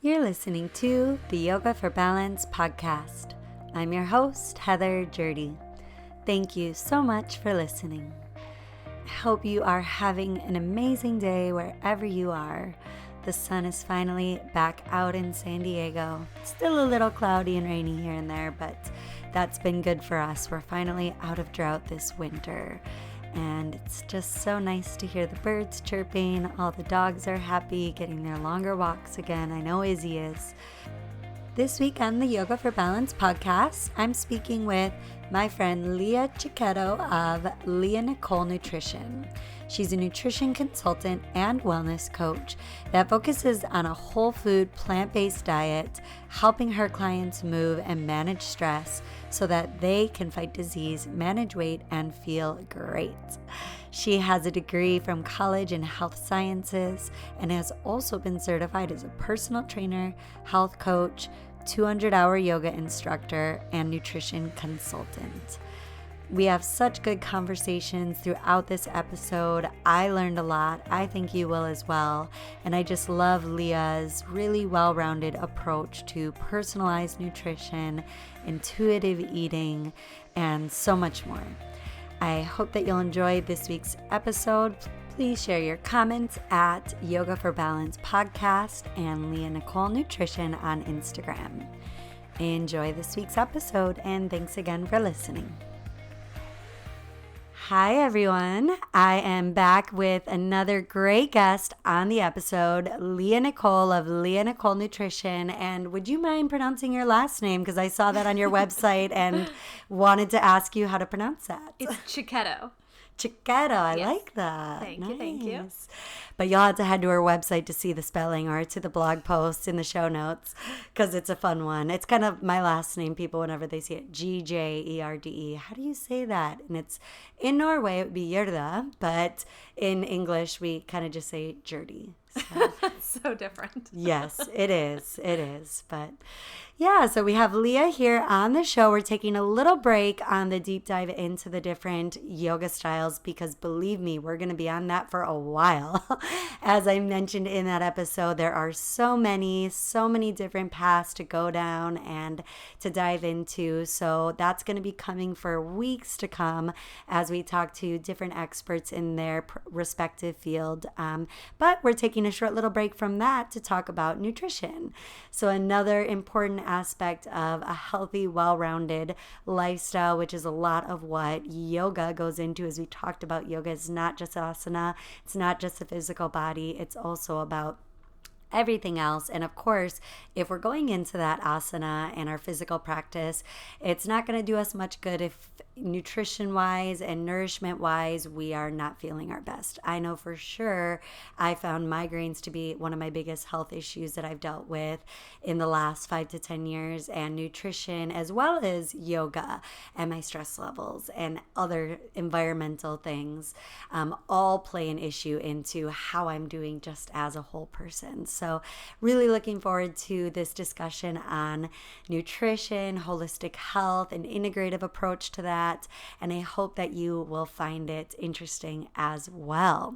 You're listening to the Yoga for Balance podcast. I'm your host, Heather Jurdy. Thank you so much for listening. I hope you are having an amazing day wherever you are. The sun is finally back out in San Diego. It's still a little cloudy and rainy here and there, but that's been good for us. We're finally out of drought this winter. And it's just so nice to hear the birds chirping. All the dogs are happy, getting their longer walks again. I know Izzy is. This week on the Yoga for Balance podcast, I'm speaking with my friend Lia Chiccehitto of Lia Nicole Nutrition. She's a nutrition consultant and wellness coach that focuses on a whole food, plant-based diet, helping her clients move and manage stress so that they can fight disease, manage weight, and feel great. She has a degree from college in health sciences and has also been certified as a personal trainer, health coach, 200-hour yoga instructor, and nutrition consultant. We have such good conversations throughout this episode. I learned a lot. I think you will as well. And I just love Lia's really well-rounded approach to personalized nutrition, intuitive eating, and so much more. I hope that you'll enjoy this week's episode. Please share your comments at Yoga for Balance Podcast and Lia Nicole Nutrition on Instagram. Enjoy this week's episode, and thanks again for listening. Hi, everyone. I am back with another great guest on the episode, Lia Nicole of Lia Nicole Nutrition. And would you mind pronouncing your last name? Because I saw that on your website and wanted to ask you how to pronounce that. It's Chiccehitto. Chiccehitto. I Yes. like that. Thank you, thank you. But you'll have to head to our website to see the spelling or to the blog post in the show notes because it's a fun one. It's kind of my last name. People, whenever they see it, Gjerde. How do you say that? And it's in Norway, it would be Gjerde, but in English, we kind of just say Jurdy. So. So different. Yes, it is. It is. But yeah, so we have Lia here on the show. We're taking a little break on the deep dive into the different yoga styles because believe me, we're going to be on that for a while. As I mentioned in that episode, there are so many different paths to go down and to dive into. So that's going to be coming for weeks to come as we talk to different experts in their respective field. But we're taking a short little break from that to talk about nutrition. So another important aspect of a healthy, well-rounded lifestyle, which is a lot of what yoga goes into. As we talked about, yoga is not just asana, it's not just the physical body, it's also about everything else. And of course, if we're going into that asana and our physical practice, it's not going to do us much good if nutrition wise and nourishment wise we are not feeling our best. I know for sure I found migraines to be one of my biggest health issues that I've dealt with in the last 5 to 10 years, and nutrition as well as yoga and my stress levels and other environmental things all play an issue into how I'm doing just as a whole person. So really looking forward to this discussion on nutrition, holistic health, an integrative approach to that. And I hope that you will find it interesting as well.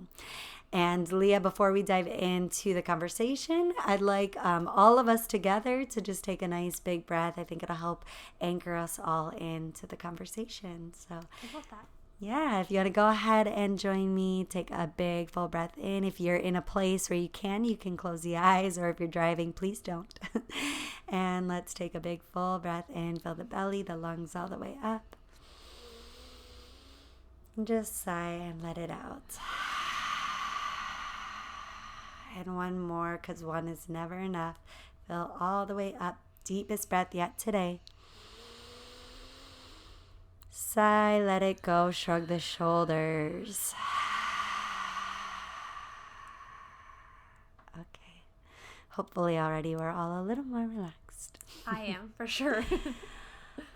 And Lia, before we dive into the conversation, I'd like all of us together to just take a nice big breath. I think it'll help anchor us all into the conversation. So I love that. yeah, if you want to go ahead and join me, take a big full breath in. If you're in a place where you can close the eyes, or if you're driving, please don't. And let's take a big full breath in, fill the belly, the lungs all the way up. And just sigh and let it out. And one more, because one is never enough. Fill all the way up. Deepest breath yet today. Sigh, let it go, shrug the shoulders. Okay. Hopefully already we're all a little more relaxed. I am, for sure.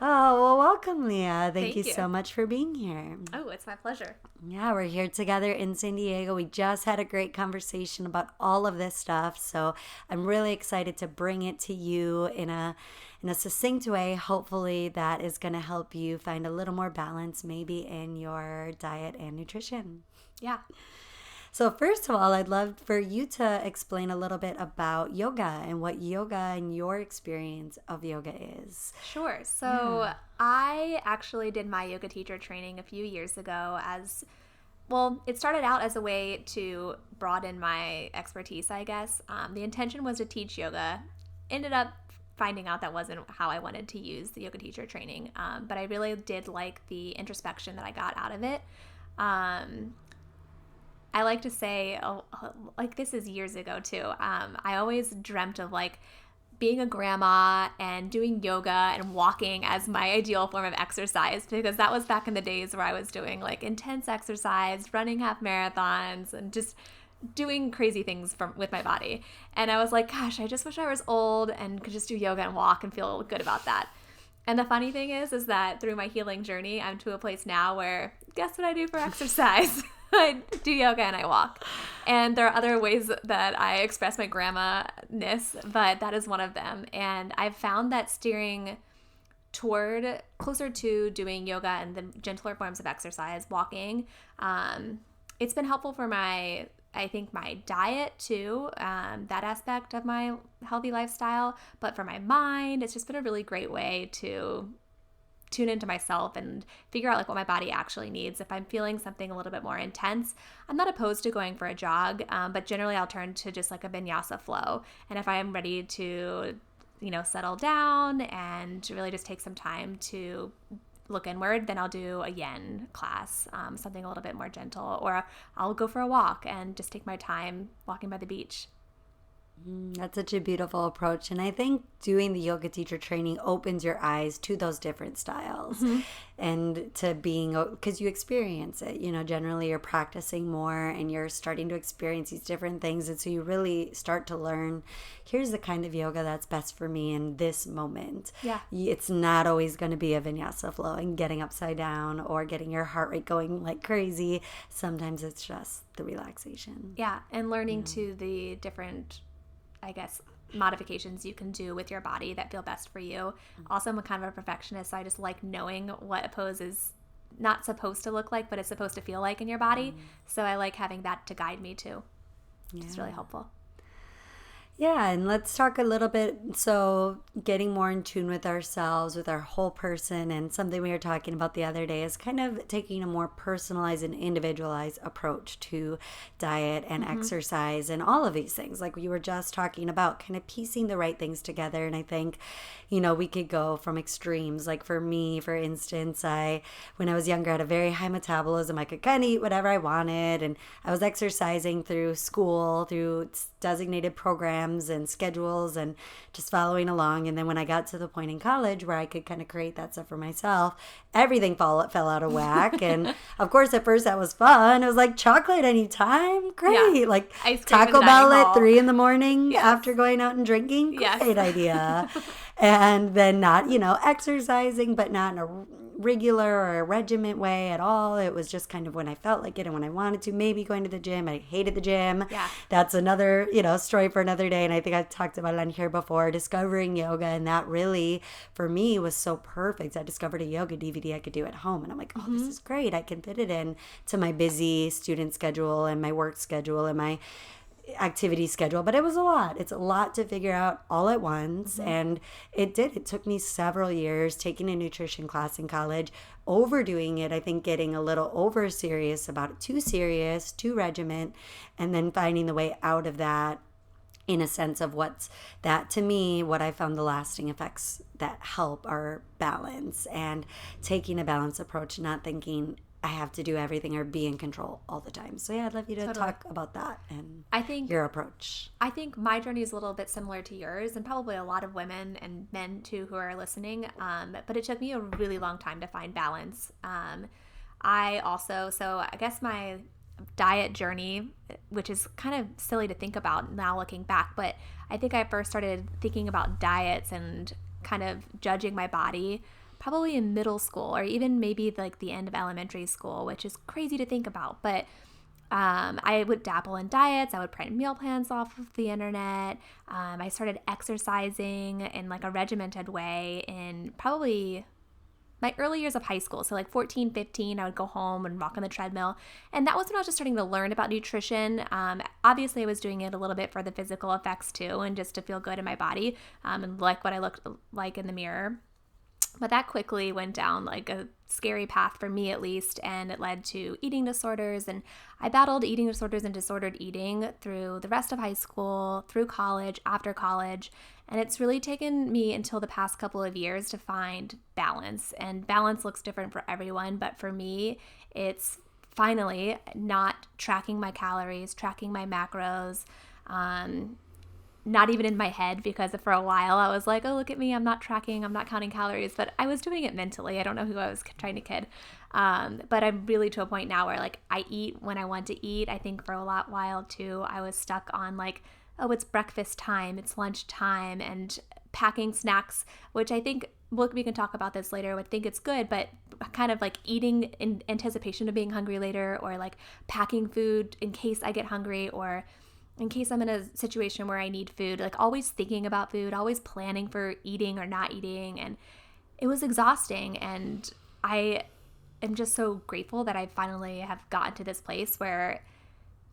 Oh, well, welcome, Lia. Thank you you. so much for being here. Oh, it's my pleasure. Yeah, we're here together in San Diego. We just had a great conversation about all of this stuff. So I'm really excited to bring it to you in a succinct way. Hopefully that is going to help you find a little more balance maybe in your diet and nutrition. Yeah. So first of all, I'd love for you to explain a little bit about yoga and what yoga and your experience of yoga is. Sure. So I actually did my yoga teacher training a few years ago well, it started out as a way to broaden my expertise, I guess. The intention was to teach yoga. Ended up finding out that wasn't how I wanted to use the yoga teacher training. But I really did like the introspection that I got out of it. I like to say, like this is years ago too. I always dreamt of like being a grandma and doing yoga and walking as my ideal form of exercise, because that was back in the days where I was doing like intense exercise, running half marathons, and just doing crazy things with my body. And I was like, gosh, I just wish I was old and could just do yoga and walk and feel good about that. And the funny thing is that through my healing journey, I'm to a place now where, guess what I do for exercise? I do yoga and I walk. And there are other ways that I express my grandma-ness, but that is one of them. And I've found that steering toward closer to doing yoga and the gentler forms of exercise, walking, it's been helpful for my diet too, that aspect of my healthy lifestyle. But for my mind, it's just been a really great way to tune into myself and figure out like what my body actually needs. If I'm feeling something a little bit more intense, I'm not opposed to going for a jog, but generally I'll turn to just like a vinyasa flow. And if I am ready to, settle down and really just take some time to look inward, then I'll do a yin class, something a little bit more gentle, or I'll go for a walk and just take my time walking by the beach. That's such a beautiful approach. And I think doing the yoga teacher training opens your eyes to those different styles and to being, because you experience it, generally you're practicing more and you're starting to experience these different things. And so you really start to learn, here's the kind of yoga that's best for me in this moment. Yeah. It's not always going to be a vinyasa flow and getting upside down or getting your heart rate going like crazy. Sometimes it's just the relaxation. Yeah. And learning to the different, I guess, modifications you can do with your body that feel best for you. Also, I'm a kind of a perfectionist, so I just like knowing what a pose is not supposed to look like, but it's supposed to feel like in your body. So I like having that to guide me too. It's really helpful. Yeah, and let's talk a little bit, so getting more in tune with ourselves, with our whole person, and something we were talking about the other day is kind of taking a more personalized and individualized approach to diet and exercise and all of these things. Like we were just talking about, kind of piecing the right things together. And I think, we could go from extremes. Like for me, for instance, when I was younger, I had a very high metabolism. I could kind of eat whatever I wanted, and I was exercising through school, through designated programs and schedules and just following along. And then when I got to the point in college where I could kind of create that stuff for myself, everything fell out of whack. And of course, at first that was fun. It was like chocolate anytime. Great. Yeah. Like Ice cream Taco in the Bell dining at hall. 3 a.m. Yes. after going out and drinking. Yes. Great idea. And then not, exercising, but not in a regular or a regiment way at all. It was just kind of when I felt like it and when I wanted to, maybe going to the gym. I hated the gym. Yeah. That's another, story for another day. And I think I talked about it on here before, discovering yoga. And that really, for me, was so perfect. I discovered a yoga DVD I could do at home. And I'm like, oh, this is great. I can fit it in to my busy student schedule and my work schedule and my activity schedule. But it was a lot. It's a lot to figure out all at once. And it took me several years taking a nutrition class in college, overdoing it, I think getting a little over serious about it, too serious, too regiment, and then finding the way out of that in a sense of what's that to me, what I found the lasting effects that help are balance and taking a balanced approach, not thinking I have to do everything or be in control all the time. So yeah, I'd love you to talk about that and your approach. I think my journey is a little bit similar to yours and probably a lot of women and men too who are listening. But it took me a really long time to find balance. I guess my diet journey, which is kind of silly to think about now looking back, but I think I first started thinking about diets and kind of judging my body probably in middle school or even maybe like the end of elementary school, which is crazy to think about. But I would dabble in diets. I would print meal plans off of the internet. I started exercising in like a regimented way in probably my early years of high school. So like 14, 15, I would go home and walk on the treadmill. And that was when I was just starting to learn about nutrition. Obviously, I was doing it a little bit for the physical effects too, and just to feel good in my body and like what I looked like in the mirror. But that quickly went down like a scary path for me, at least, and it led to eating disorders. And I battled eating disorders and disordered eating through the rest of high school, through college, after college. And it's really taken me until the past couple of years to find balance. And balance looks different for everyone, but for me, it's finally not tracking my calories, tracking my macros, not even in my head, because for a while I was like, oh, look at me, I'm not tracking, I'm not counting calories, but I was doing it mentally. I don't know who I was trying to kid. But I'm really to a point now where like I eat when I want to eat. I think for a while too, I was stuck on like, oh, it's breakfast time, it's lunch time, and packing snacks, which I think we can talk about this later. I would think it's good, but kind of like eating in anticipation of being hungry later, or like packing food in case I get hungry, or in case I'm in a situation where I need food, like always thinking about food, always planning for eating or not eating. And it was exhausting. And I am just so grateful that I finally have gotten to this place where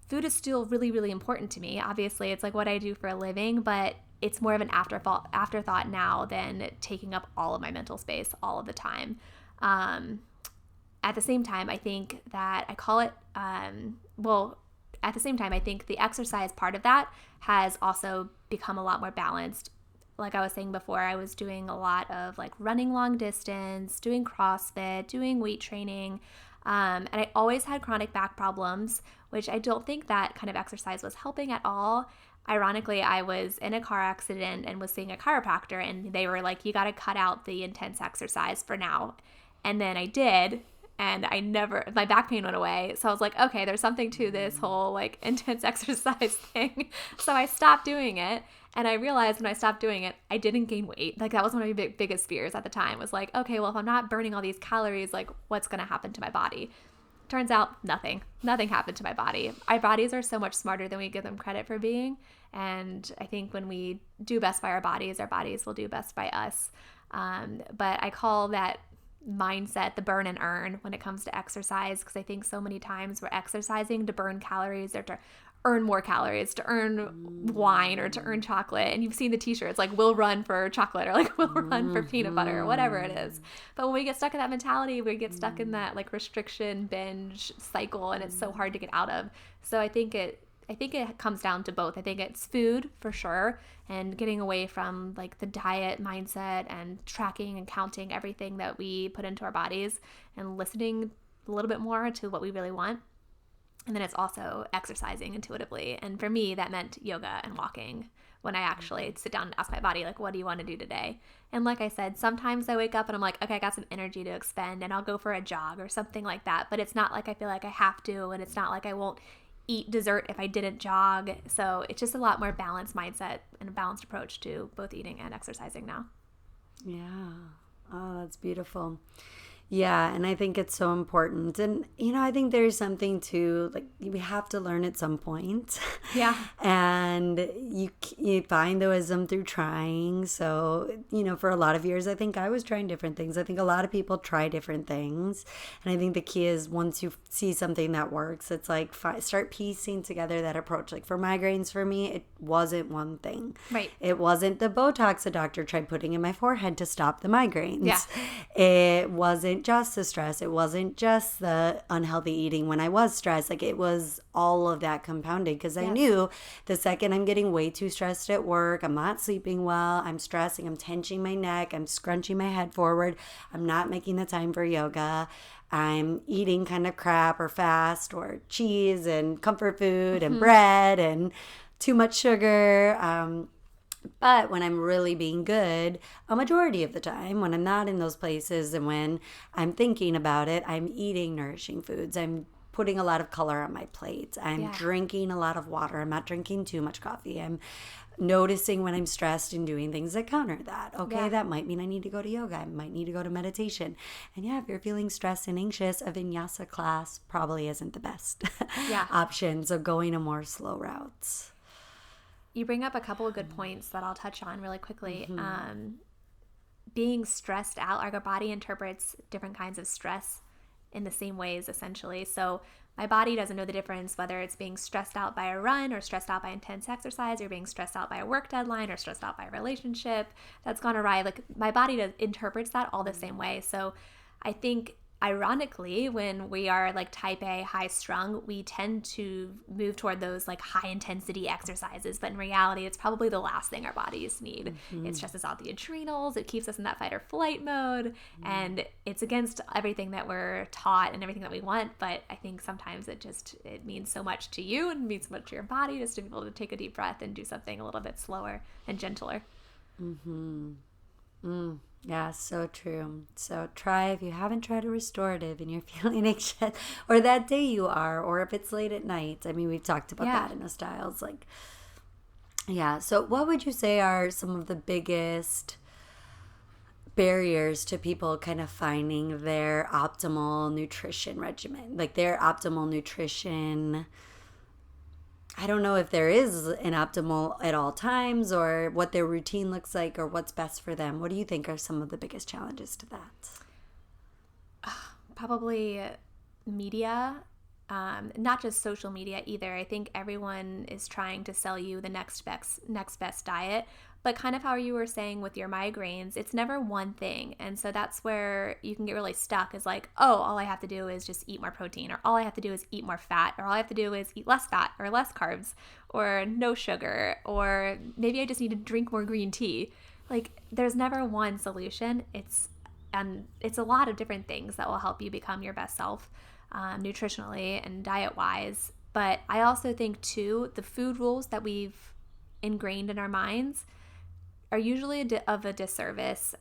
food is still really, really important to me. Obviously, it's like what I do for a living, but it's more of an afterthought now than taking up all of my mental space all of the time. At the same time, I think that I call it, at the same time, I think the exercise part of that has also become a lot more balanced. Like I was saying before, I was doing a lot of like running long distance, doing CrossFit, doing weight training, and I always had chronic back problems, which I don't think that kind of exercise was helping at all. Ironically, I was in a car accident and was seeing a chiropractor, and they were like, you got to cut out the intense exercise for now. And then I did. And my back pain went away. So I was like, okay, there's something to this whole like intense exercise thing. So I stopped doing it. And I realized when I stopped doing it, I didn't gain weight. Like that was one of my biggest fears at the time, was like, okay, well, if I'm not burning all these calories, like what's going to happen to my body? Turns out nothing happened to my body. Our bodies are so much smarter than we give them credit for being. And I think when we do best by our bodies will do best by us. But I call that mindset the burn and earn when it comes to exercise, because I think so many times we're exercising to burn calories or to earn more calories, to earn wine or to earn chocolate. And you've seen the t-shirts like we'll run for chocolate or like we'll run for peanut butter or whatever it is. But when we get stuck in that mentality, we get stuck in that like restriction binge cycle, and it's so hard to get out of. So I think it comes down to both. I think it's food for sure, and getting away from like the diet mindset and tracking and counting everything that we put into our bodies, and listening a little bit more to what we really want. And then it's also exercising intuitively. And for me, that meant yoga and walking, when I actually sit down and ask my body, like, what do you want to do today? And like I said, sometimes I wake up and I'm like, okay, I got some energy to expend, and I'll go for a jog or something like that. But it's not like I feel like I have to, and it's not like I won't eat dessert if I didn't jog. So it's just a lot more balanced mindset and a balanced approach to both eating and exercising now. Yeah. Oh, that's beautiful. Yeah, and I think it's so important. And, I think there's something to, like, we have to learn at some point. Yeah. And you find the wisdom through trying. So, for a lot of years, I think I was trying different things. I think a lot of people try different things. And I think the key is once you see something that works, it's like start piecing together that approach. Like for migraines, for me, it wasn't one thing. Right. It wasn't the Botox a doctor tried putting in my forehead to stop the migraines. Yeah. It wasn't just the stress. It wasn't just the unhealthy eating when I was stressed. Like it was all of that compounded, because I knew the second I'm getting way too stressed at work, I'm not sleeping well, I'm stressing, I'm tensioning my neck, I'm scrunching my head forward, I'm not making the time for yoga, I'm eating kind of crap or fast or cheese and comfort food and bread and too much sugar. But when I'm really being good, a majority of the time, when I'm not in those places and when I'm thinking about it, I'm eating nourishing foods. I'm putting a lot of color on my plate. I'm drinking a lot of water. I'm not drinking too much coffee. I'm noticing when I'm stressed and doing things that counter that. Okay, that might mean I need to go to yoga. I might need to go to meditation. And if you're feeling stressed and anxious, a vinyasa class probably isn't the best option. So going a more slow routes. You bring up a couple of good points that I'll touch on really quickly. being stressed out, like our body interprets different kinds of stress in the same ways, essentially. So my body doesn't know the difference whether it's being stressed out by a run or stressed out by intense exercise or being stressed out by a work deadline or stressed out by a relationship that's gone awry. Like my body interprets that all the same way. So I think ironically, when we are like type A, high strung, we tend to move toward those like high intensity exercises. But in reality, it's probably the last thing our bodies need. It stresses out the adrenals. It keeps us in that fight or flight mode. And it's against everything that we're taught and everything that we want. But I think sometimes it means so much to you and means so much to your body just to be able to take a deep breath and do something a little bit slower and gentler. Yeah, so true. So try, if you haven't tried a restorative and you're feeling anxious, or that day you are, or if it's late at night. I mean, we've talked about that in the styles. Like, yeah. So what would you say are some of the biggest barriers to people kind of finding their optimal nutrition regimen? Like their optimal nutrition, I don't know if there is an optimal at all times or what their routine looks like or what's best for them. What do you think are some of the biggest challenges to that? Probably media, not just social media either. I think everyone is trying to sell you the next best diet. But kind of how you were saying with your migraines, it's never one thing. And so that's where you can get really stuck is like, oh, all I have to do is just eat more protein, or all I have to do is eat more fat, or all I have to do is eat less fat or less carbs or no sugar, or maybe I just need to drink more green tea. Like there's never one solution. It's a lot of different things that will help you become your best self nutritionally and diet-wise. But I also think too, the food rules that we've ingrained in our minds are usually of a disservice.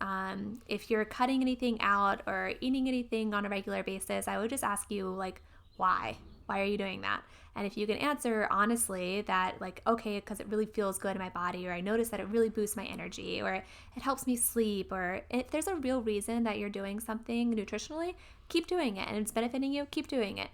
If you're cutting anything out or eating anything on a regular basis, I would just ask you, like, why? Why are you doing that? And if you can answer honestly that, like, okay, because it really feels good in my body, or I notice that it really boosts my energy, or it helps me sleep, or if there's a real reason that you're doing something nutritionally, keep doing it. And it's benefiting you, keep doing it.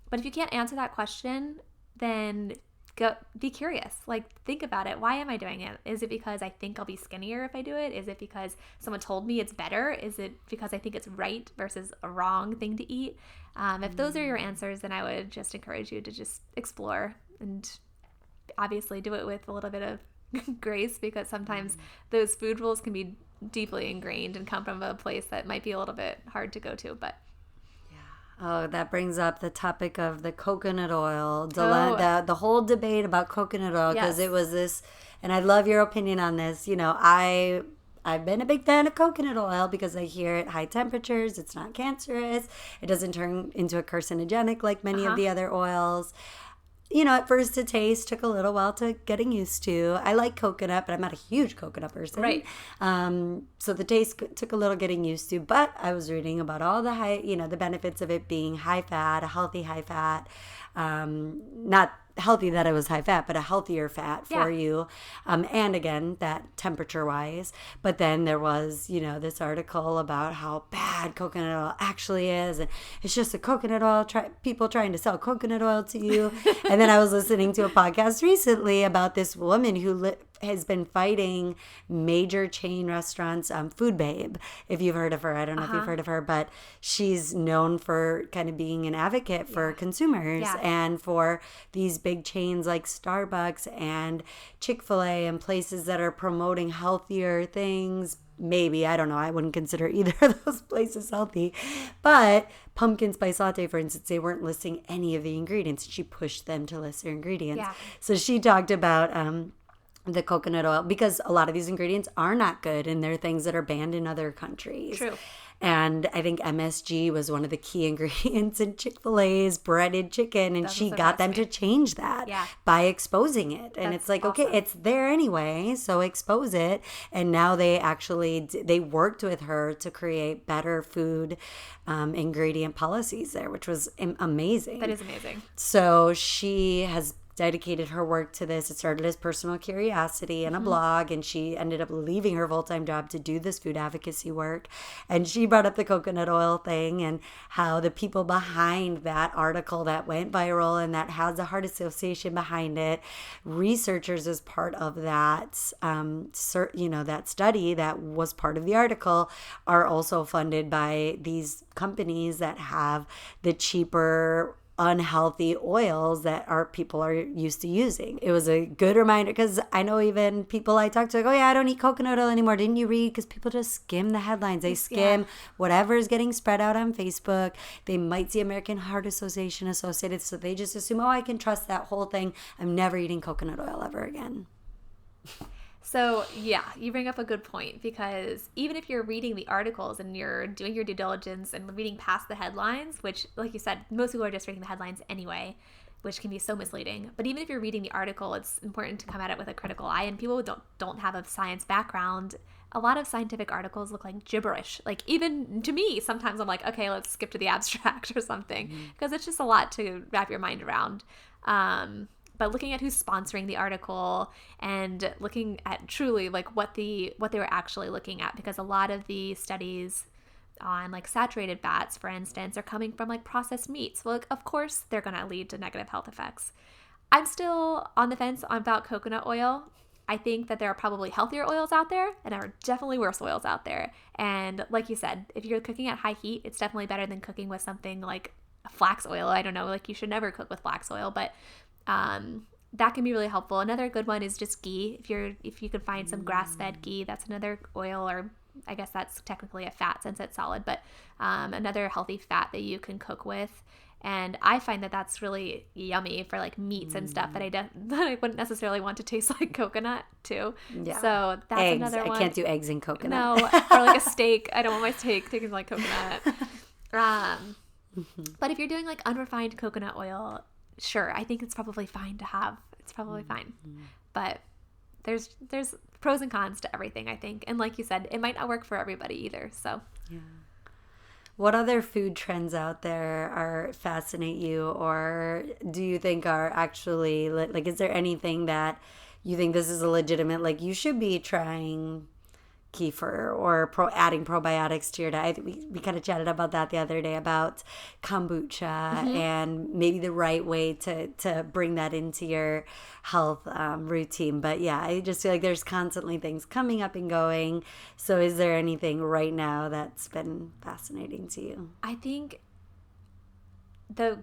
But if you can't answer that question, then go be curious. Like, think about it. Why am I doing it? Is it because I think I'll be skinnier if I do it? Is it because someone told me it's better? Is it because I think it's right versus a wrong thing to eat? If those are your answers, then I would just encourage you to just explore, and obviously do it with a little bit of grace, because sometimes those food rules can be deeply ingrained and come from a place that might be a little bit hard to go to. But oh, that brings up the topic of the coconut oil, the whole debate about coconut oil, because it was this, and I love your opinion on this. You know, I've been a big fan of coconut oil because I hear at high temperatures it's not cancerous. It doesn't turn into a carcinogenic like many of the other oils. You know, at first the taste took a little while to getting used to. I like coconut, but I'm not a huge coconut person. Right. So the taste took a little getting used to, but I was reading about all the the benefits of it being high fat, a healthy high fat, not healthy that it was high fat, but a healthier fat for you. And again, that temperature wise. But then there was, this article about how bad coconut oil actually is. And it's just a coconut oil, people trying to sell coconut oil to you. And then I was listening to a podcast recently about this woman who has been fighting major chain restaurants, Food Babe, if you've heard of her. I don't know if you've heard of her, but she's known for kind of being an advocate for consumers and for these big chains like Starbucks and Chick-fil-A and places that are promoting healthier things. Maybe, I don't know, I wouldn't consider either of those places healthy. But pumpkin spice latte, for instance, they weren't listing any of the ingredients. She pushed them to list their ingredients. Yeah. So she talked about the coconut oil, because a lot of these ingredients are not good and they're things that are banned in other countries. True. And I think MSG was one of the key ingredients in Chick-fil-A's breaded chicken, and she got them to change that by exposing it. And it's like, awesome. Okay, it's there anyway, so expose it. And now they worked with her to create better food ingredient policies there, which was amazing. That is amazing. So she has dedicated her work to this. It started as personal curiosity and a blog, and she ended up leaving her full-time job to do this food advocacy work. And she brought up the coconut oil thing and how the people behind that article that went viral and that has a heart association behind it, researchers as part of that, that study that was part of the article, are also funded by these companies that have the cheaper unhealthy oils that our people are used to using. It was a good reminder, because I know even people I talk to, like, oh yeah, I don't eat coconut oil anymore. Didn't you read? Because people just skim the headlines. They skim whatever is getting spread out on Facebook. They might see American Heart Association associated, so they just assume, oh, I can trust that whole thing. I'm never eating coconut oil ever again. So, yeah, you bring up a good point, because even if you're reading the articles and you're doing your due diligence and reading past the headlines, which, like you said, most people are just reading the headlines anyway, which can be so misleading. But even if you're reading the article, it's important to come at it with a critical eye. And people who don't have a science background, a lot of scientific articles look like gibberish. Like, even to me, sometimes I'm like, okay, let's skip to the abstract or something, because it's just a lot to wrap your mind around. But looking at who's sponsoring the article and looking at truly like what they were actually looking at, because a lot of the studies on like saturated fats, for instance, are coming from like processed meats. Well, of course, they're going to lead to negative health effects. I'm still on the fence about coconut oil. I think that there are probably healthier oils out there, and there are definitely worse oils out there. And like you said, if you're cooking at high heat, it's definitely better than cooking with something like flax oil. I don't know, like you should never cook with flax oil, but that can be really helpful. Another good one is just ghee. If you could find some grass-fed ghee, that's another oil, or I guess that's technically a fat since it's solid, but another healthy fat that you can cook with. And I find that that's really yummy for like meats and stuff that I wouldn't necessarily want to taste like coconut too. Yeah. So that's eggs. Another one. I can't do eggs in coconut. No, or like a steak. I don't want my steak tasting like coconut. But if you're doing like unrefined coconut oil, sure, I think it's probably fine to have. It's probably fine. But there's pros and cons to everything, I think. And like you said, it might not work for everybody either. So yeah. What other food trends out there fascinate you, or do you think are actually like, is there anything that you think this is a legitimate, like, you should be trying kefir or adding probiotics to your diet? We kind of chatted about that the other day, about kombucha and maybe the right way to bring that into your health routine. But yeah, I just feel like there's constantly things coming up and going. So is there anything right now that's been fascinating to you? I think the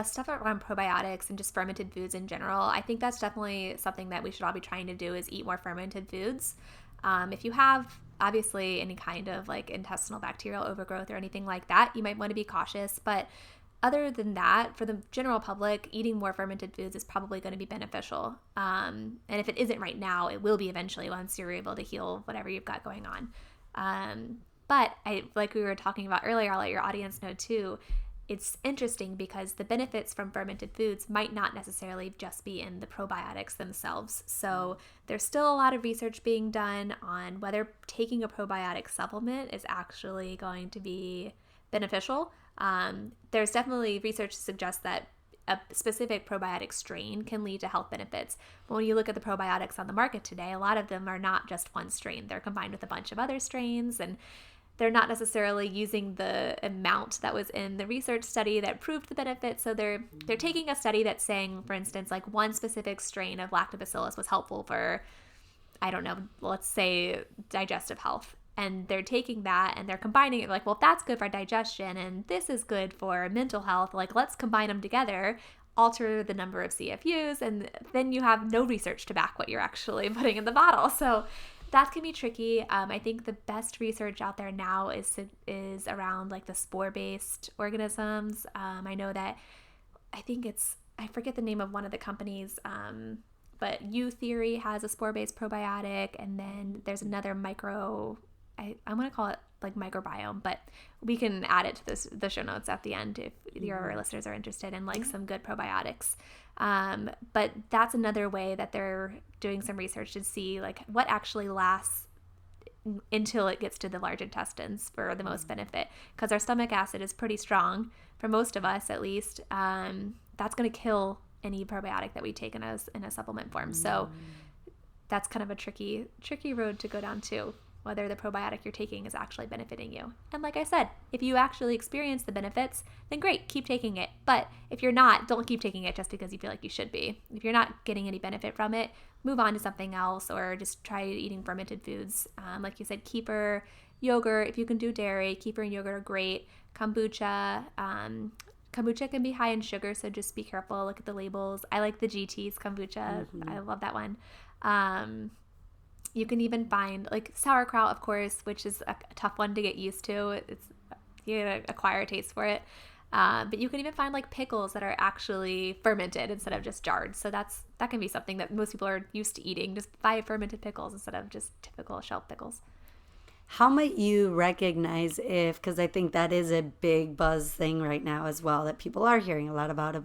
stuff around probiotics and just fermented foods in general, I think that's definitely something that we should all be trying to do, is eat more fermented foods. If you have obviously any kind of like intestinal bacterial overgrowth or anything like that, you might want to be cautious. But other than that, for the general public, eating more fermented foods is probably going to be beneficial. And if it isn't right now, it will be eventually once you're able to heal whatever you've got going on. But like we were talking about earlier, I'll let your audience know too, it's interesting because the benefits from fermented foods might not necessarily just be in the probiotics themselves. So there's still a lot of research being done on whether taking a probiotic supplement is actually going to be beneficial. There's definitely research to suggest that a specific probiotic strain can lead to health benefits. But when you look at the probiotics on the market today, a lot of them are not just one strain. They're combined with a bunch of other strains, and they're not necessarily using the amount that was in the research study that proved the benefit. So they're taking a study that's saying, for instance, like one specific strain of lactobacillus was helpful for, I don't know, let's say digestive health. And they're taking that and they're combining it, like, well, if that's good for digestion and this is good for mental health, like, let's combine them together, alter the number of CFUs, and then you have no research to back what you're actually putting in the bottle. So that can be tricky. I think the best research out there now is around like the spore-based organisms. I know that I forget the name of one of the companies, but U Theory has a spore-based probiotic, and then there's another I'm going to call it like microbiome, but we can add it to the show notes at the end if your listeners are interested in like some good probiotics. But that's another way that they're doing some research to see like what actually lasts until it gets to the large intestines for the most benefit, because our stomach acid is pretty strong for most of us, at least. That's going to kill any probiotic that we take in a supplement form. So that's kind of a tricky road to go down too, whether the probiotic you're taking is actually benefiting you. And like I said, if you actually experience the benefits, then great, keep taking it. But if you're not, don't keep taking it just because you feel like you should be. If you're not getting any benefit from it, move on to something else, or just try eating fermented foods. Like you said, kefir, yogurt. If you can do dairy, kefir and yogurt are great. Kombucha. Kombucha can be high in sugar, so just be careful. Look at the labels. I like the GT's kombucha. I love that one. You can even find like sauerkraut, of course, which is a tough one to get used to. You gotta acquire a taste for it. But you can even find like pickles that are actually fermented instead of just jarred. So that can be something that most people are used to eating. Just buy fermented pickles instead of just typical shelf pickles. How might you recognize because I think that is a big buzz thing right now as well, that people are hearing a lot about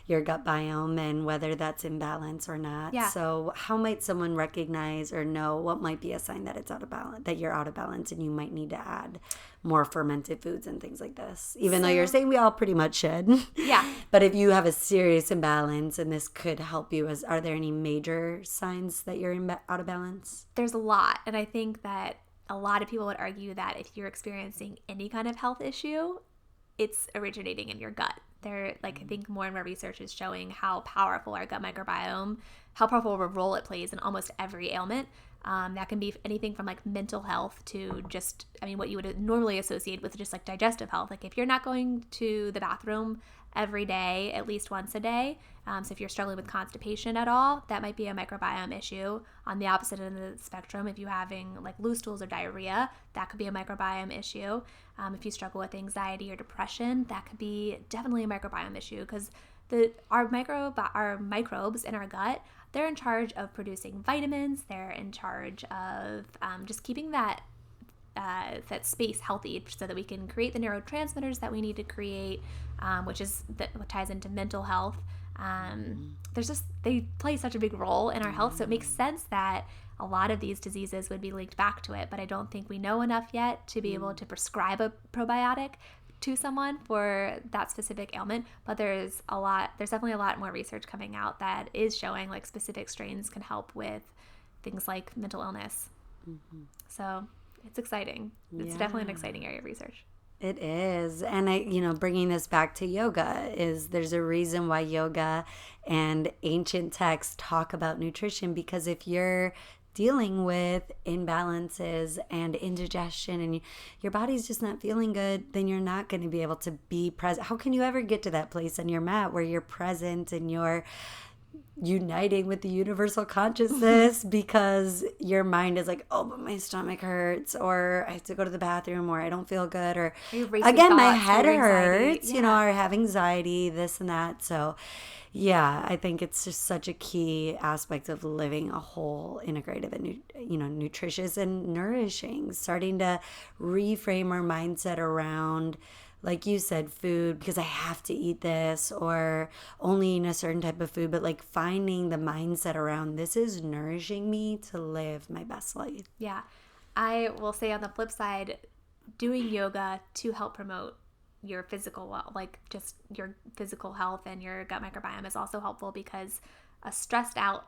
your gut biome and whether that's in balance or not. Yeah. So how might someone recognize or know what might be a sign that it's out of balance, that you're out of balance and you might need to add more fermented foods and things like this? Even though you're saying we all pretty much should. Yeah. But if you have a serious imbalance and this could help you, are there any major signs that you're out of balance? There's a lot. And I think that a lot of people would argue that if you're experiencing any kind of health issue, it's originating in your gut. I think more and more research is showing how powerful our gut microbiome, how powerful of a role it plays in almost every ailment. That can be anything from like mental health to just, what you would normally associate with just like digestive health. Like if you're not going to the bathroom every day, at least once a day, so if you're struggling with constipation at all, that might be a microbiome issue. On the opposite end of the spectrum, if you're having like loose stools or diarrhea, that could be a microbiome issue. If you struggle with anxiety or depression, that could be definitely a microbiome issue, because our microbes in our gut, they're in charge of producing vitamins. They're in charge of just keeping that space healthy so that we can create the neurotransmitters that we need to create, which ties into mental health. They play such a big role in our health, so it makes sense that a lot of these diseases would be linked back to it, but I don't think we know enough yet to be able to prescribe a probiotic to someone for that specific ailment. But there's definitely a lot more research coming out that is showing like specific strains can help with things like mental illness. So it's exciting. It's definitely an exciting area of research. It is. And bringing this back to yoga, there's a reason why yoga and ancient texts talk about nutrition, because if you're dealing with imbalances and indigestion and your body's just not feeling good, then you're not going to be able to be present. How can you ever get to that place on your mat where you're present and you're uniting with the universal consciousness because your mind is like, oh, but my stomach hurts, or I have to go to the bathroom, or I don't feel good, or again, my head hurts, or I have anxiety, this and that. So yeah, I think it's just such a key aspect of living a whole, integrative and nutritious and nourishing, starting to reframe our mindset around, like you said, food, because I have to eat this, or only eating a certain type of food, but like finding the mindset around this is nourishing me to live my best life. Yeah. I will say on the flip side, doing yoga to help promote your physical, just your physical health and your gut microbiome is also helpful, because a stressed out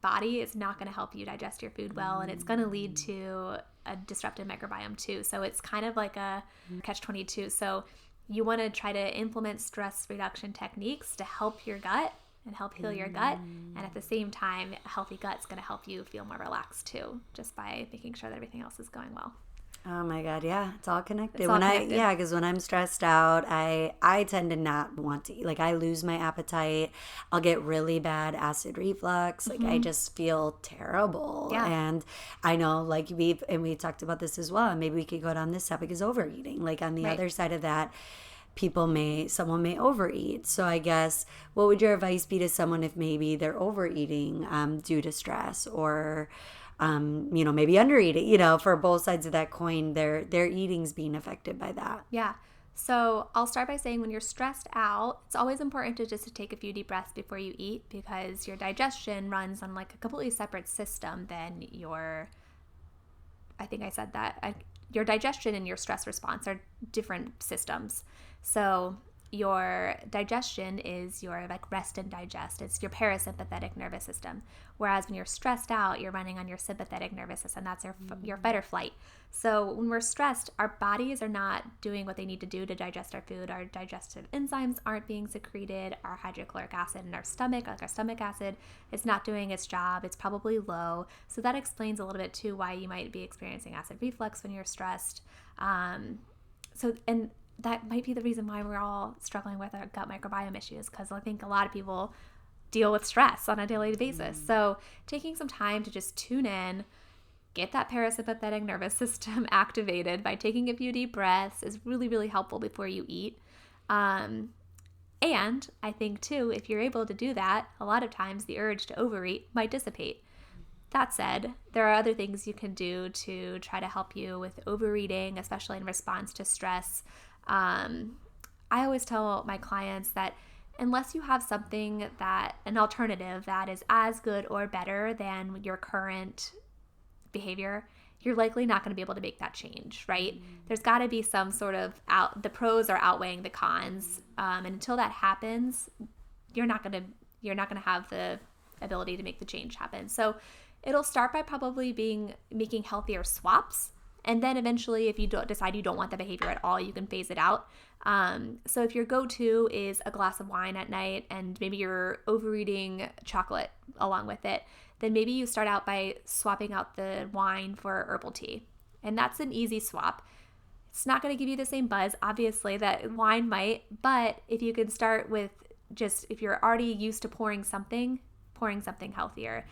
body is not going to help you digest your food well, and it's going to lead to a disrupted microbiome too. So it's kind of like a catch-22. So you want to try to implement stress reduction techniques to help your gut and help heal your gut, and at the same time, a healthy gut is going to help you feel more relaxed too, just by making sure that everything else is going well. Oh my God, yeah, it's all connected. Connected. Because when I'm stressed out, I tend to not want to eat. Like, I lose my appetite. I'll get really bad acid reflux. Like, I just feel terrible. Yeah. And I know, like, we talked about this as well, and maybe we could go down this topic, is overeating. Like, on the other side of that, someone may overeat. So I guess, what would your advice be to someone if maybe they're overeating due to stress, or maybe undereating, for both sides of that coin, their eating's being affected by that? Yeah. So I'll start by saying, when you're stressed out, it's always important to take a few deep breaths before you eat, because your digestion runs on like a completely separate system than your digestion and your stress response are different systems. So your digestion is your like rest and digest. It's your parasympathetic nervous system. Whereas when you're stressed out, you're running on your sympathetic nervous system. That's your fight or flight. So when we're stressed, our bodies are not doing what they need to do to digest our food. Our digestive enzymes aren't being secreted. Our hydrochloric acid in our stomach, like our stomach acid, is not doing its job. It's probably low. So that explains a little bit too why you might be experiencing acid reflux when you're stressed. And that might be the reason why we're all struggling with our gut microbiome issues, because I think a lot of people deal with stress on a daily basis. So taking some time to just tune in, get that parasympathetic nervous system activated by taking a few deep breaths is really, really helpful before you eat. And I think too, if you're able to do that, a lot of times the urge to overeat might dissipate. That said, there are other things you can do to try to help you with overeating, especially in response to stress. I always tell my clients that unless you have an alternative that is as good or better than your current behavior, you're likely not going to be able to make that change, right? There's got to be some sort of the pros are outweighing the cons. And until that happens, you're not going to have the ability to make the change happen. So it'll start by probably making healthier swaps. And then eventually, if you decide you don't want the behavior at all, you can phase it out. So if your go-to is a glass of wine at night and maybe you're overeating chocolate along with it, then maybe you start out by swapping out the wine for herbal tea. And that's an easy swap. It's not going to give you the same buzz, obviously, that wine might, but if you can start with if you're already used to pouring something healthier.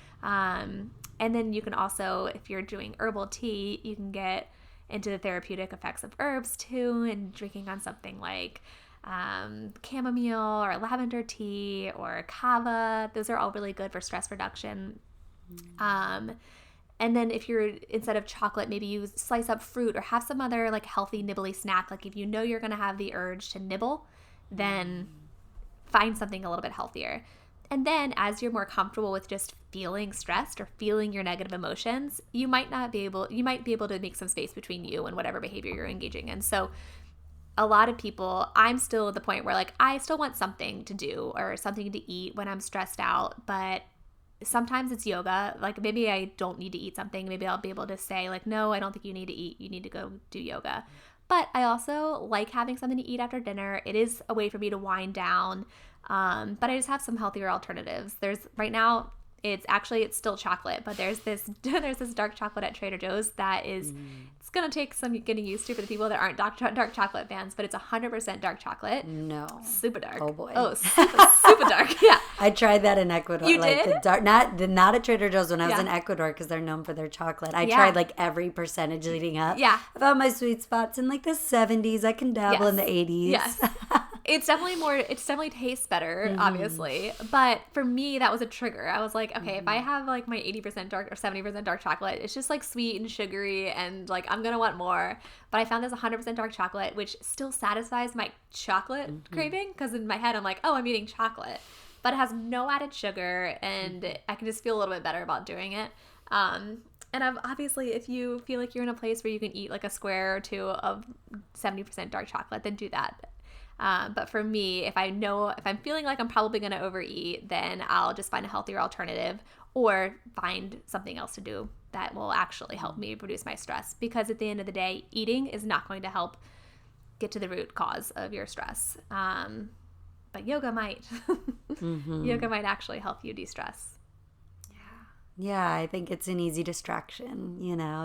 And then you can also, if you're doing herbal tea, you can get into the therapeutic effects of herbs too, and drinking on something like chamomile or lavender tea or kava. Those are all really good for stress reduction. And then if you're, instead of chocolate, maybe you slice up fruit or have some other like healthy nibbly snack. Like if you know you're going to have the urge to nibble, then find something a little bit healthier. And then as you're more comfortable with just feeling stressed or feeling your negative emotions, you might be able to make some space between you and whatever behavior you're engaging in. So a lot of people, I'm still at the point where like I still want something to do or something to eat when I'm stressed out, but sometimes it's yoga. Like maybe I don't need to eat something. Maybe I'll be able to say like, no, I don't think you need to eat. You need to go do yoga. But I also like having something to eat after dinner. It is a way for me to wind down. But I just have some healthier alternatives. Right now, it's still chocolate, but there's this dark chocolate at Trader Joe's that is, it's going to take some getting used to for the people that aren't dark chocolate fans, but it's 100% dark chocolate. No. Super dark. Oh boy. Oh, super dark. Yeah. I tried that in Ecuador. You like did? The dark, not at Trader Joe's when I was in Ecuador, because they're known for their chocolate. I tried like every percentage leading up. Yeah. I found my sweet spots in like the 70s. I can dabble in the 80s. Yes. It definitely tastes better, obviously. But for me, that was a trigger. I was like, okay, if I have like my 80% dark or 70% dark chocolate, it's just like sweet and sugary and like I'm going to want more. But I found this 100% dark chocolate, which still satisfies my chocolate craving, because in my head, I'm like, oh, I'm eating chocolate. But it has no added sugar and I can just feel a little bit better about doing it. And obviously, if you feel like you're in a place where you can eat like a square or two of 70% dark chocolate, then do that. But for me, if I'm feeling like I'm probably going to overeat, then I'll just find a healthier alternative or find something else to do that will actually help me reduce my stress. Because at the end of the day, eating is not going to help get to the root cause of your stress. But yoga might. Yoga might actually help you de-stress. Yeah, I think it's an easy distraction,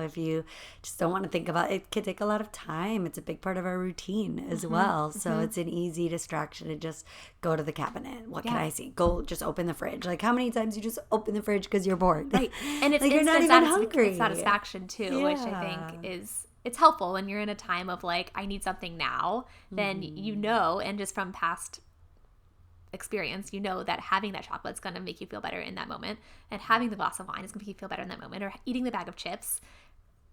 if you just don't want to think about it. It could take a lot of time. It's a big part of our routine as well. So it's an easy distraction to just go to the cabinet. What can I see? Go just open the fridge. Like how many times you just open the fridge because you're bored? Right. And it's like you're not even hungry. Satisfaction too, which I think it's helpful when you're in a time of like, I need something now, then and just from past experience, that having that chocolate is going to make you feel better in that moment, and having the glass of wine is going to make you feel better in that moment, or eating the bag of chips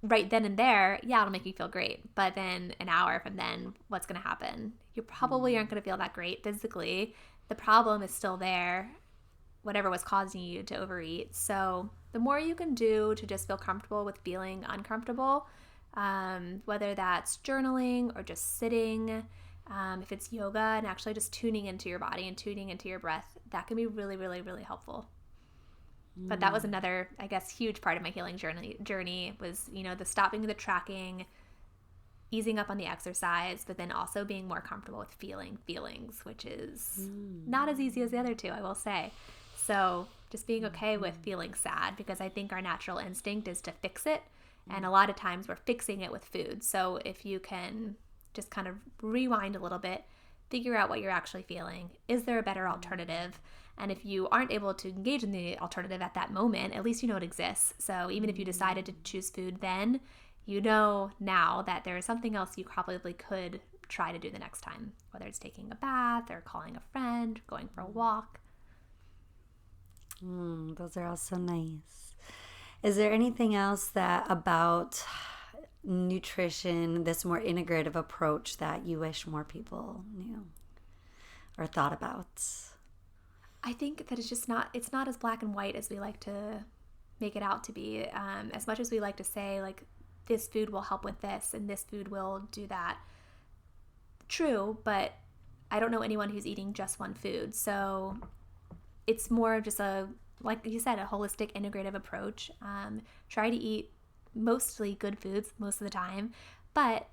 right then and there, it'll make you feel great. But then an hour from then, what's going to happen? You probably aren't going to feel that great physically. The problem is still there, whatever was causing you to overeat. So the more you can do to just feel comfortable with feeling uncomfortable, whether that's journaling or just sitting, if it's yoga and actually just tuning into your body and tuning into your breath, that can be really, really, really helpful. But that was another, I guess, huge part of my healing journey was, the stopping the tracking, easing up on the exercise, but then also being more comfortable with feeling feelings, which is not as easy as the other two, I will say. So just being okay with feeling sad, because I think our natural instinct is to fix it. And a lot of times we're fixing it with food. So if you can just kind of rewind a little bit, figure out what you're actually feeling. Is there a better alternative? And if you aren't able to engage in the alternative at that moment, at least you know it exists. So even if you decided to choose food then, you know now that there is something else you probably could try to do the next time, whether it's taking a bath or calling a friend, going for a walk. Those are all so nice. Is there anything else that about nutrition, this more integrative approach, that you wish more people knew or thought about? I think that it's not as black and white as we like to make it out to be. As much as we like to say, like, this food will help with this and this food will do that. True, but I don't know anyone who's eating just one food. So it's more of just like you said, a holistic, integrative approach. Try to eat mostly good foods most of the time, but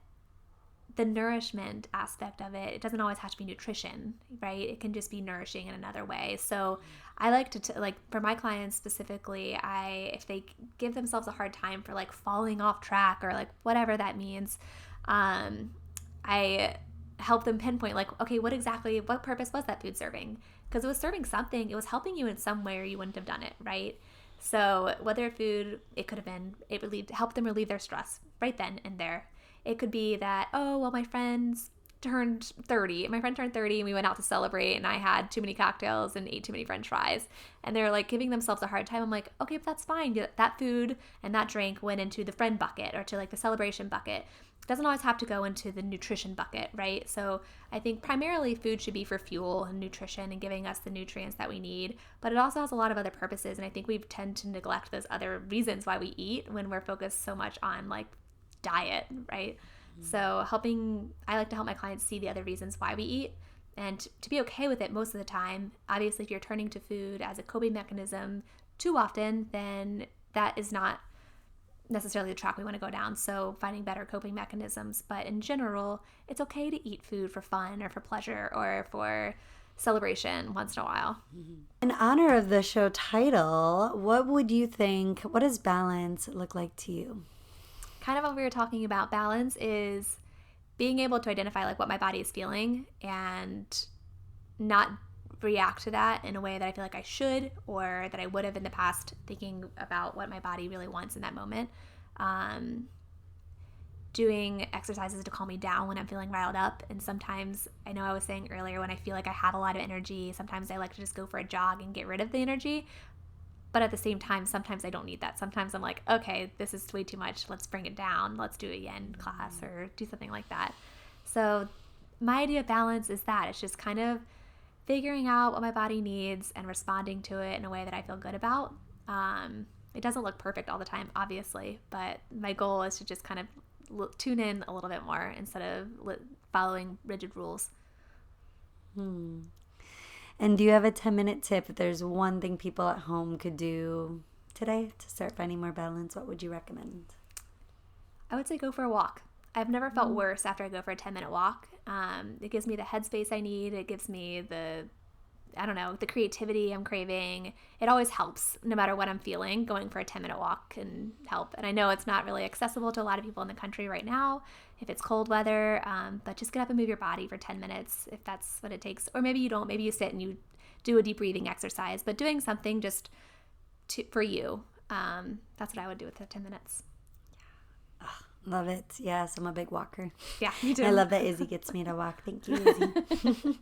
the nourishment aspect of it doesn't always have to be nutrition, right? It can just be nourishing in another way. So I like to like, for my clients specifically, if they give themselves a hard time for like falling off track or like whatever that means, I help them pinpoint like, okay, what purpose was that food serving? Because it was serving something, it was helping you in some way or you wouldn't have done it, right? So whether food, it could have been, helped them relieve their stress right then and there. It could be that, oh, well, my friend turned 30 and we went out to celebrate and I had too many cocktails and ate too many French fries. And they're like giving themselves a hard time. I'm like, okay, but that's fine. That food and that drink went into the friend bucket or to like the celebration bucket. It doesn't always have to go into the nutrition bucket, right? So I think primarily food should be for fuel and nutrition and giving us the nutrients that we need, but it also has a lot of other purposes. And I think we tend to neglect those other reasons why we eat when we're focused so much on like diet, right? So I like to help my clients see the other reasons why we eat and to be okay with it most of the time. Obviously, if you're turning to food as a coping mechanism too often, then that is not necessarily the track we want to go down. So finding better coping mechanisms. But in general, it's okay to eat food for fun or for pleasure or for celebration once in a while. In honor of the show title, what does balance look like to you? Kind of what we were talking about, balance is being able to identify like what my body is feeling and not react to that in a way that I feel like I should or that I would have in the past, thinking about what my body really wants in that moment. Doing exercises to calm me down when I'm feeling riled up. And sometimes, I know I was saying earlier, when I feel like I have a lot of energy, sometimes I like to just go for a jog and get rid of the energy. But at the same time, sometimes I don't need that. Sometimes I'm like, okay, this is way too much. Let's bring it down. Let's do a yin class or do something like that. So my idea of balance is that it's just kind of figuring out what my body needs and responding to it in a way that I feel good about. It doesn't look perfect all the time, obviously, but my goal is to just kind of tune in a little bit more instead of following rigid rules. And do you have a 10-minute tip? If there's one thing people at home could do today to start finding more balance, what would you recommend? I would say go for a walk. I've never felt worse after I go for a 10-minute walk. It gives me the headspace I need. It gives me the creativity I'm craving. It always helps no matter what I'm feeling. Going for a 10-minute walk can help. And I know it's not really accessible to a lot of people in the country right now if it's cold weather, but just get up and move your body for 10 minutes if that's what it takes. Or maybe you don't. Maybe you sit and you do a deep breathing exercise, but doing something just for you. That's what I would do with the 10 minutes. Love it. Yes, I'm a big walker. Yeah, you do. I love that Izzy gets me to walk. Thank you, Izzy.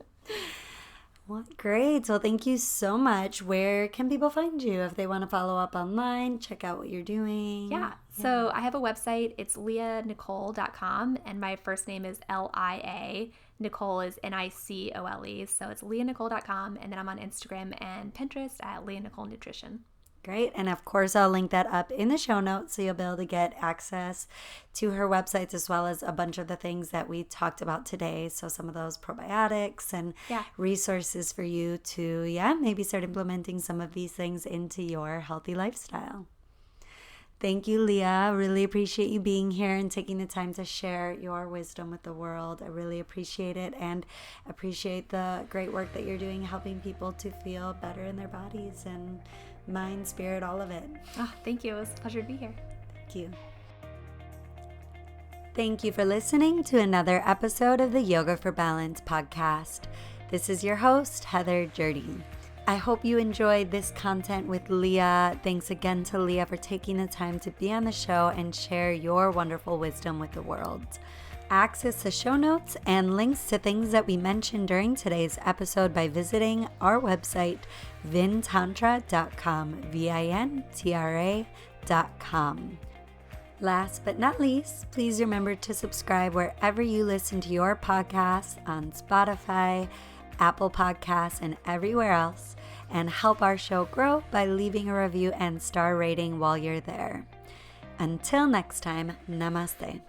Well, great. Well, thank you so much. Where can people find you if they want to follow up online, check out what you're doing? Yeah. So I have a website. It's lianicole.com, and my first name is Lia. Nicole is Nicole. So it's lianicole.com, and then I'm on Instagram and Pinterest at Lia Nicole Nutrition. Great. And of course, I'll link that up in the show notes so you'll be able to get access to her websites as well as a bunch of the things that we talked about today. So some of those probiotics and resources for you to, maybe start implementing some of these things into your healthy lifestyle. Thank you, Lia. Really appreciate you being here and taking the time to share your wisdom with the world. I really appreciate it and appreciate the great work that you're doing helping people to feel better in their bodies and mind, spirit, all of it. Oh, thank you. It was a pleasure to be here. Thank you. Thank you for listening to another episode of the Yoga for Balance podcast. This is your host, Heather Jardine. I hope you enjoyed this content with Lia. Thanks again to Lia for taking the time to be on the show and share your wonderful wisdom with the world. Access the show notes and links to things that we mentioned during today's episode by visiting our website, vintantra.com, vintra.com. Last but not least, please remember to subscribe wherever you listen to your podcasts on Spotify, Apple Podcasts, and everywhere else, and help our show grow by leaving a review and star rating while you're there. Until next time, namaste.